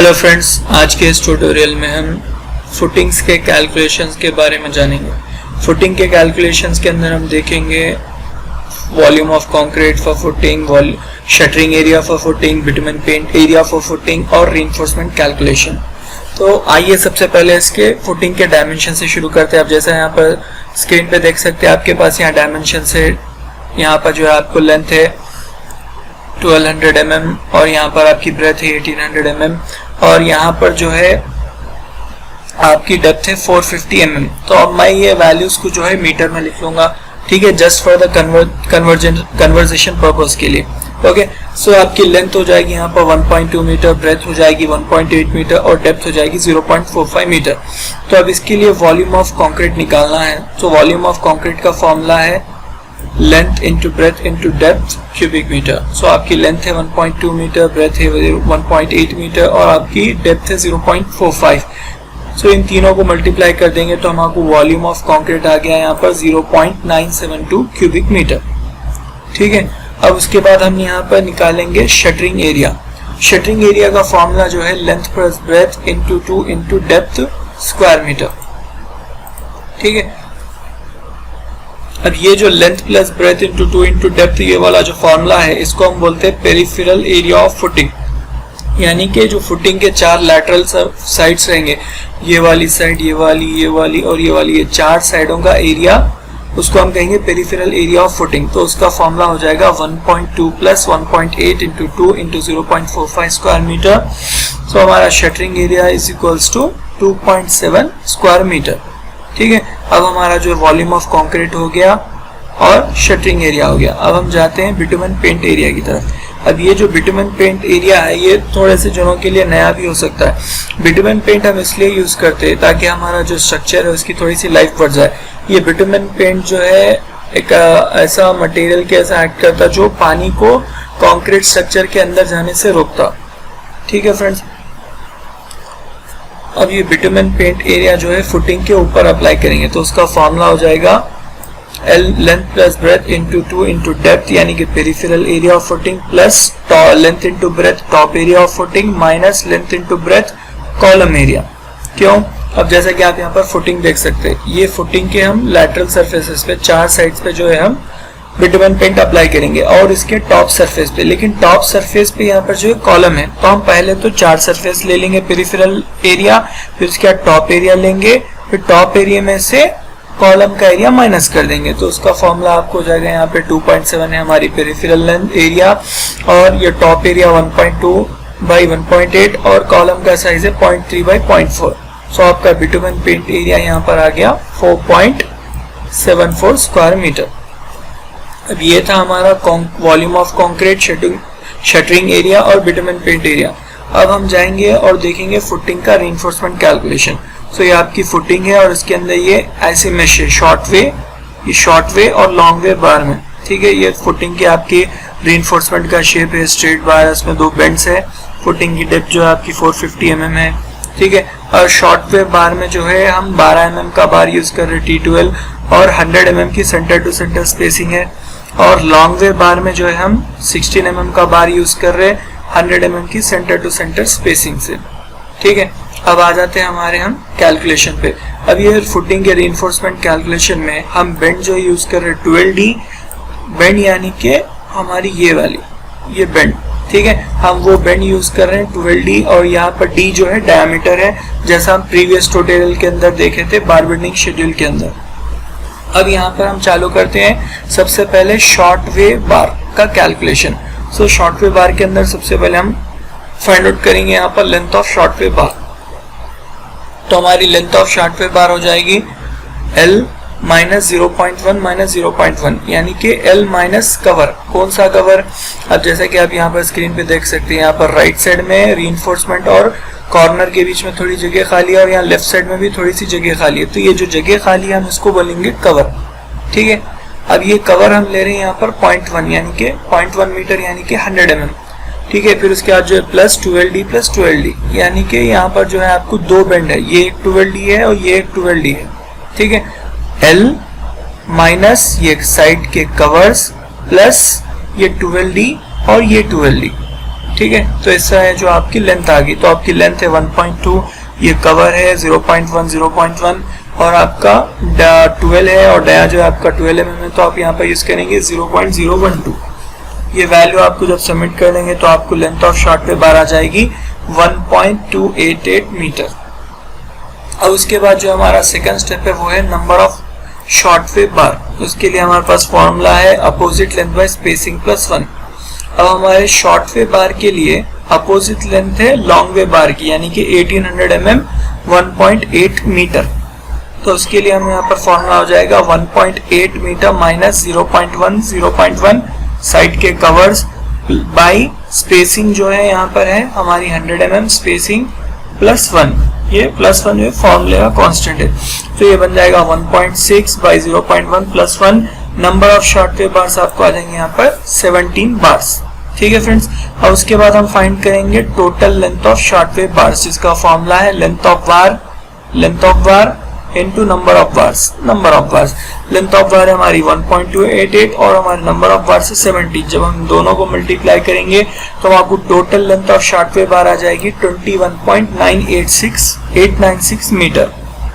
Hello friends, आज के इस ट्यूटोरियल में हम फुटिंग्स के कैलकुलेशंस के बारे में जानेंगे। फुटिंग के कैलकुलेशंस के अंदर हम देखेंगे volume of concrete for footing, shuttering area for footing, bitumen paint area for footing और रीइंफोर्समेंट कैलकुलेशन। तो आइए सबसे पहले इसके फुटिंग के डायमेंशन से शुरू करते हैं। आप जैसा यहाँ पर स्क्रीन पे देख सकते हैं, आपके पास यहाँ डायमेंशन है। यहाँ पर जो है आपको लेंथ है 1200 mm और यहाँ पर आपकी ब्रेथ है 1800 mm और यहाँ पर जो है आपकी डेप्थ है 450 mm। तो अब मैं ये वैल्यूज को जो है मीटर में लिख लूंगा, ठीक है, just for the conversation purpose के लिए। ओके, सो आपकी लेंथ हो जाएगी यहाँ पर 1.2 मीटर, ब्रेथ हो जाएगी 1.8 मीटर और डेप्थ हो जाएगी 0.45 मीटर। तो अब इसके लिए वॉल्यूम ऑफ कॉन्क्रीट निकालना है। तो वॉल्यूम ऑफ कॉन्क्रीट का फॉर्मूला है length into breadth into depth cubic metre. So आपकी लेंथ है 1.2 मीटर, ब्रेथ है 1.8 मीटर और आपकी डेप्थ है 0.45। सो इन तीनों को मल्टीप्लाई कर देंगे तो हमारे वॉल्यूम ऑफ कंक्रीट आ गया यहाँ पर 0.972 क्यूबिक मीटर, ठीक है। अब उसके बाद हम यहाँ पर निकालेंगे शटरिंग एरिया। शटरिंग एरिया का फॉर्मूला जो है length plus breadth into 2 into depth square metre, ठीक है। अब ये जो length plus breadth into 2 into depth, ये वाला जो फॉर्मूला है, इसको हम बोलते हैं पेरिफेरल एरिया ऑफ फुटिंग। यानी कि जो फुटिंग के चार लैटरल साइड्स रहेंगे, ये वाली साइड, ये वाली और ये वाली, ये चार साइडों का एरिया, उसको हम कहेंगे पेरिफेरल एरिया ऑफ फुटिंग। तो उसका फॉर्मूला हो जाएगा 1.2 plus 1.8 into 2 into 0.45 square metre. So हमारा shuttering area is equals to 2.7 square metre, ठीक है। अब हमारा जो वॉल्यूम ऑफ कंक्रीट हो गया और शटरिंग एरिया हो गया। अब हम जाते हैं बिटुमेन पेंट एरिया की तरफ। अब ये जो बिटुमेन पेंट एरिया है, ये थोड़े से जनों के लिए नया भी हो सकता है। बिटुमेन पेंट हम इसलिए यूज करते हैं ताकि हमारा जो स्ट्रक्चर है उसकी थोड़ी सी लाइफ बढ़ जाए। ये बिटुमेन पेंट जो है एक ऐसा मटेरियल के ऐसा एक्ट करता जो पानी को कॉन्क्रीट स्ट्रक्चर के अंदर जाने से रोकता, ठीक है फ्रेंड्स। अब ये बिटुमेन पेंट एरिया जो है फुटिंग के ऊपर अप्लाई करेंगे तो उसका फॉर्मूला हो जाएगा L length plus breadth into 2 into depth, यानी कि peripheral area of footing plus length into breath top area of footing minus length into breath column area. क्यों? अब जैसा कि आप यहाँ पर फुटिंग देख सकते हैं, ये फुटिंग के हम लैटरल सरफेसेस पे चार साइड्स पे जो है हम बिटुमेन पेंट अप्लाई करेंगे और इसके टॉप सरफेस पे। लेकिन टॉप सरफेस पे यहाँ पर जो है कॉलम है, तो हम पहले तो चार सरफेस ले लेंगे पेरिफेरल एरिया, फिर उसके बाद टॉप एरिया लेंगे, फिर टॉप एरिया में से कॉलम का एरिया माइनस कर देंगे। तो उसका फॉर्मूला आपको हो जाएगा यहाँ पे 2.7 है हमारी पेरिफेरल लेंथ एरिया और ये टॉप एरिया 1.2 बाई 1.8 और कॉलम का साइज है 0.3 बाई 0.4। सो आपका बिटुमेन पेंट एरिया यहाँ पर आ गया 4.74 स्क्वायर मीटर। अब ये था हमारा volume of concrete, shuttering area और बिटुमेन पेंट एरिया। अब हम जाएंगे और देखेंगे फुटिंग का रीइंफोर्समेंट कैलकुलेशन। सो ये आपकी फुटिंग है और इसके अंदर ये ऐसे मेश है, शॉर्ट वे और लॉन्ग वे बार में, ठीक है। ये फुटिंग के आपके रीइंफोर्समेंट का शेप है, स्ट्रेट बार है, उसमें दो बेंड्स है। फुटिंग की डेप्थ जो है आपकी 450 mm है, ठीक है। और शॉर्ट वे बार में जो है हम 12 mm का बार यूज कर रहे हैं T12 और 100 mm की सेंटर टू सेंटर स्पेसिंग है। और लॉन्ग वे बार में जो है हम 16 mm का बार यूज कर रहे हैं 100 mm की सेंटर टू सेंटर स्पेसिंग से, ठीक है। अब आ जाते हैं हमारे हम कैलकुलेशन पे। अब ये फुटिंग के रीइंफोर्समेंट कैलकुलेशन में हम बेंड जो यूज कर रहे हैं 12D बेंड, यानी कि हमारी ये वाली ये बेंड, ठीक है, हम वो बेंड यूज कर रहे हैं 12D और यहाँ पर D जो है डायमीटर है, जैसा हम प्रीवियस ट्यूटोरियल के अंदर देखे थे बार बेंडिंग शेड्यूल के अंदर। अब यहाँ पर हम चालू करते हैं सबसे पहले शॉर्ट वे बार का कैलकुलेशन। सो शॉर्ट वे बार के अंदर सबसे पहले हम फाइंड आउट करेंगे यहाँ पर लेंथ ऑफ शॉर्ट वे बार। तो हमारी लेंथ ऑफ शॉर्ट वे बार हो जाएगी L माइनस 0.1 माइनस 0.1, यानी कि L माइनस कवर। कौन सा कवर? अब जैसा कि आप यहाँ पर स्क्रीन पे देख सकते हैं, यहाँ पर राइट साइड में रीइंफोर्समेंट और कॉर्नर के बीच में थोड़ी जगह खाली है और यहाँ लेफ्ट साइड में भी थोड़ी सी जगह खाली है। तो ये जो जगह खाली है हम इसको बोलेंगे कवर, ठीक है। अब ये कवर हम ले रहे हैं यहाँ पर 0.1 यानी कि 0.1 मीटर यानी कि 100 mm, ठीक है। फिर उसके बाद जो है प्लस 12D यानी कि यहाँ पर जो है आपको दो बेंड है, ये एक 12D है और ये एक 12D है, ठीक है। L माइनस ये साइड के कवर्स प्लस ये 12D और ये 12D, ठीक है। तो ऐसा है जो आपकी लेंथ आ गई। तो आपकी लेंथ है 1.2, ये कवर है 0.1 0.1 और आपका 12 है और डाया जो है आपका 12 mm है, तो आप यहाँ पर यूज करेंगे 0.012। ये वैल्यू आपको जब सबमिट कर लेंगे तो आपको length of short wave bar आ जाएगी 1.288 मीटर। अब उसके बाद जो हमारा सेकंड स्टेप है वो है नंबर ऑफ शॉर्ट वेव बार। उसके लिए हमारे पास फॉर्मूला है opposite length bye spacing plus 1। अब हमारे शॉर्ट वेव बार के लिए अपोजिट लेंथ है लॉन्ग वेव बार की, यानी कि 1800 mm 1.8 मीटर। तो उसके लिए हमें यहाँ पर फॉर्मूला हो जाएगा 1.8 मीटर माइनस 0.1 साइड के कवर्स बाई स्पेसिंग जो है यहाँ पर है हमारी 100 mm स्पेसिंग प्लस 1। ये प्लस 1 जो फॉर्मूले का कांस्टेंट है, तो ये बन जाएगा 1.6 by 0.1 plus 1। Number of short wave bars आपको आ जाएंगे यहाँ पर 17 बार्स। ठीक है फ्रेंड्स। और उसके बाद हम फाइंड करेंगे total length of short wave bars, जिसका फॉर्मूला है length of bar into number of bars. Length of बार हमारी 1.288 और हमारे नंबर ऑफ बार्स 70। जब हम दोनों को मल्टीप्लाई करेंगे तो आपको total length of short wave bar आ जाएगी 21.986896 मीटर।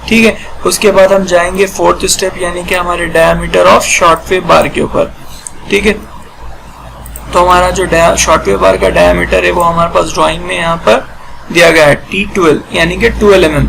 ठीक है। उसके बाद हम जाएंगे फोर्थ स्टेप, यानी कि हमारे डायमीटर ऑफ शॉर्ट वेव बार के ऊपर। ठीक है। तो हमारा जो शॉर्ट वेव बार का डायमीटर है वो हमारे पास ड्राइंग में यहाँ पर दिया गया है T12, यानी कि 12 mm।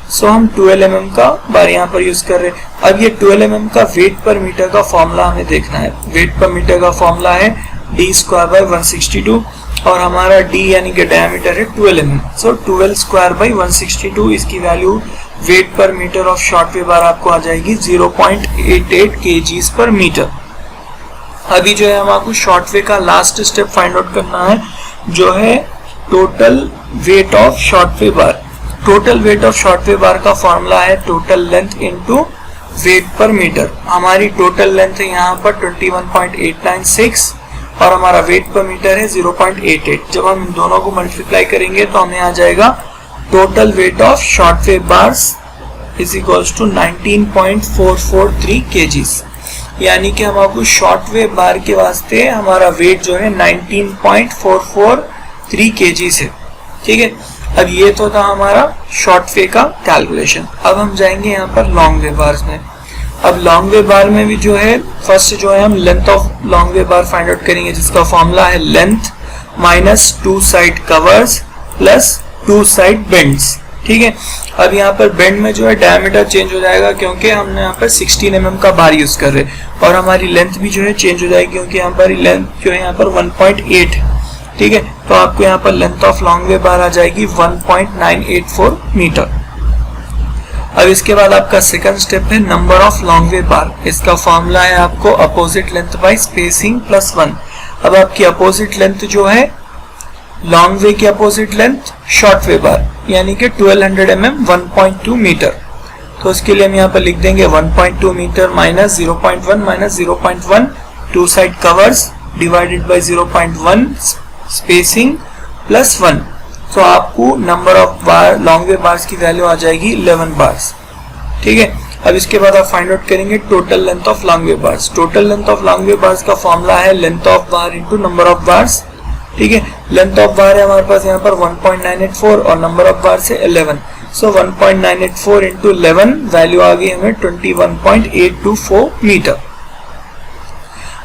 सो हम 12 mm का बार यहाँ पर यूज कर रहे हैं। अब ये 12 mm का वेट पर मीटर का फॉर्मूला हमें देखना है। वेट पर मीटर का फॉर्मूला है d स्क्वायर बाई 162 और हमारा d यानी कि डायमीटर है 12 mm। सो 12 स्क्वायर बाई 162, इसकी वैल्यू वेट पर मीटर ऑफ शॉर्ट वेव बार आपको आ जाएगी 0.88 kg पर मीटर। अभी जो है हमको शॉर्ट वेव का लास्ट स्टेप फाइंड आउट करना है, जो है total weight of short wave bar. Total weight of short wave bar का फॉर्मूला है टोटल लेंथ इनटू वेट पर मीटर। हमारी टोटल लेंथ है यहाँ पर 21.896 और हमारा वेट पर मीटर है 0.88। जब हम इन दोनों को मल्टीप्लाई करेंगे तो हमें आ जाएगा total weight of short wave bars is equals to 19.443 kgs, यानी कि हम आपको शॉर्ट वेव बार के वास्ते हमारा वेट जो है 19.443 kgs है। ठीक है। अब ये तो था हमारा शॉर्ट वेव का कैलकुलेशन। अब हम जाएंगे यहाँ पर लॉन्ग वेव बार्स में। अब लॉन्ग वेव बार में भी जो है फर्स्ट जो है हम length of long wave bar find out करेंगे, जिसका फॉर्मूला है length minus 2 side covers plus 2 side bends. ठीक है। अब यहाँ पर बेंड में जो है डायमीटर चेंज हो जाएगा, क्योंकि हमने यहाँ पर 16 mm का बार यूज कर रहे हैं, और हमारी लेंथ भी जो है चेंज हो जाएगी, क्योंकि यहाँ पर लेंथ जो है यहाँ पर 1.8। ठीक है। तो आपको यहाँ पर length of long wave bar आ जाएगी 1.984 मीटर। अब इसके बाद आपका सेकंड स्टेप है नंबर ऑफ लॉन्ग वेव बार। इसका फॉर्मूला है आपको opposite length bye spacing plus 1। अब आपकी अपोजिट लेंथ जो है लॉन्ग वेव की अपोजिट लेंथ शॉर्ट वेव बार, यानी कि 1200 mm 1.2 मीटर। तो उसके लिए हम यहाँ पर लिख देंगे 1.2 metre minus 0.1 2 side covers divided by 0.1 spacing plus 1। तो आपको number of bar long wave bars की वैल्यू आ जाएगी 11 बार्स। ठीक है। अब इसके बाद आप फाइंड आउट करेंगे total length of long wave bars. Total length of long wave bars का फॉर्मूला है length of bar into number of bars. ठीक है। लेंथ ऑफ बार है हमारे पास यहाँ पर 1.984 और नंबर ऑफ बार से 11। सो 1.984 इंटू 11 वैल्यू आ गई हमें 21.824 मीटर।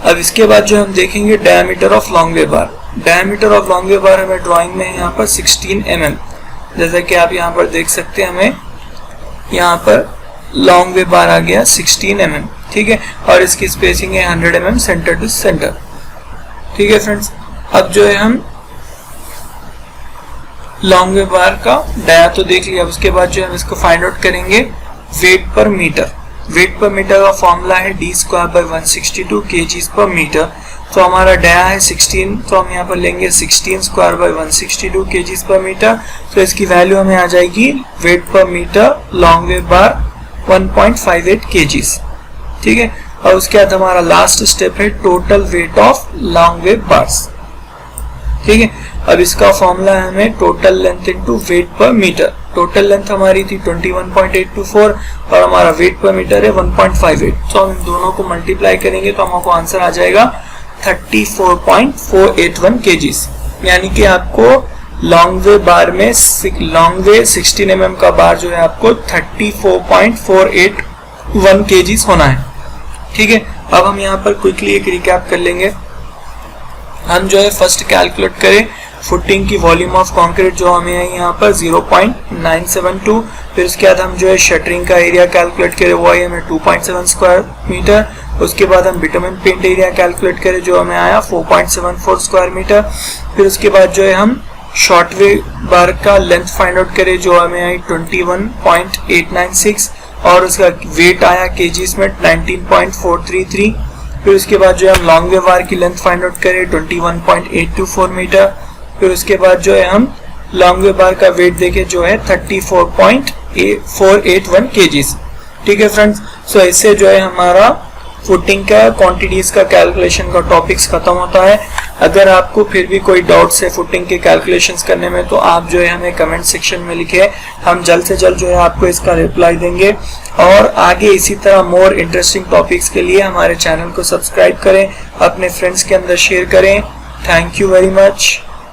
अब इसके बाद जो हम देखेंगे diameter of long wave bar. Diameter of long wave bar हमें ड्राइंग में यहाँ पर 16 mm, जैसा कि आप यहाँ पर देख सकते हैं, हमें यहाँ पर लॉन्ग वेव बार आ गया 16 mm। ठीक है। और इसकी स्पेसिंग है 100 mm सेंटर टू सेंटर। ठीक है फ्रेंड्स। अब जो है हम लॉन्ग वेव बार का डाया तो देख लिया। अब उसके बाद जो हम इसको फाइंड आउट करेंगे वेट पर मीटर। वेट पर मीटर का फॉर्मूला है d स्क्वायर बाई 162 kgs पर मीटर। तो हमारा डाया है 16, तो हम यहाँ पर लेंगे 16 स्क्वायर बाई 162 kgs पर मीटर। तो इसकी वैल्यू हमें आ जाएगी वेट पर मीटर लॉन्ग वेव बार 1.58 kgs। ठीक है। और उसके बाद हमारा लास्ट स्टेप है total weight of long wave bars. ठीक है। अब इसका फॉर्मूला है हमें टोटल लेंथ इनटू वेट पर मीटर। टोटल लेंथ हमारी थी 21.824 और हमारा वेट पर मीटर है 1.58। तो हम इन दोनों को मल्टीप्लाई करेंगे तो हमको आंसर आ जाएगा 34.481 kgs। यानी कि आपको लॉन्ग वे बार में लॉन्ग वे 16 mm का बार जो है आपको 34.481 kgs होना है। ठीक है, अब हम यहाँ पर क्विकली एक रिकैप कर लेंगे। हम जो है फर्स्ट कैलकुलेट करें फुटिंग की वॉल्यूम ऑफ कंक्रीट जो हमें है यहाँ पर 0.972। फिर उसके बाद हम जो है शटरिंग का एरिया कैलकुलेट करें, वो है हमें 2.7 स्क्वायर मीटर। उसके बाद हम बिटुमेन पेंट एरिया कैलकुलेट करें जो हमें आया 4.74 स्क्वायर मीटर। फिर उसके बाद जो है हम शॉर्ट वे बार का लेंथ फाइंड आउट करें जो हमें आई 21.896 और उसका वेट आया केजीज में 19.433। फिर उसके बाद जो है हम लॉन्ग वे बार की लेंथ फाइंड आउट करें 21.824 मीटर। फिर उसके बाद जो है हम लॉन्ग वे बार का वेट देखें जो है 34.481 kgs। ठीक है फ्रेंड्स, सो इससे जो है हमारा फुटिंग का क्वांटिटीज का कैलकुलेशन का टॉपिक्स खत्म होता है। अगर आपको फिर भी कोई डाउट्स है फुटिंग के कैलकुलेशंस करने में तो आप जो है हमें कमेंट सेक्शन में लिखे, हम जल्द से जल्द जो है आपको इसका रिप्लाई देंगे। और आगे इसी तरह मोर इंटरेस्टिंग टॉपिक्स के लिए हमारे चैनल को सब्सक्राइब करें, अपने फ्रेंड्स के अंदर शेयर करें। Thank you very much.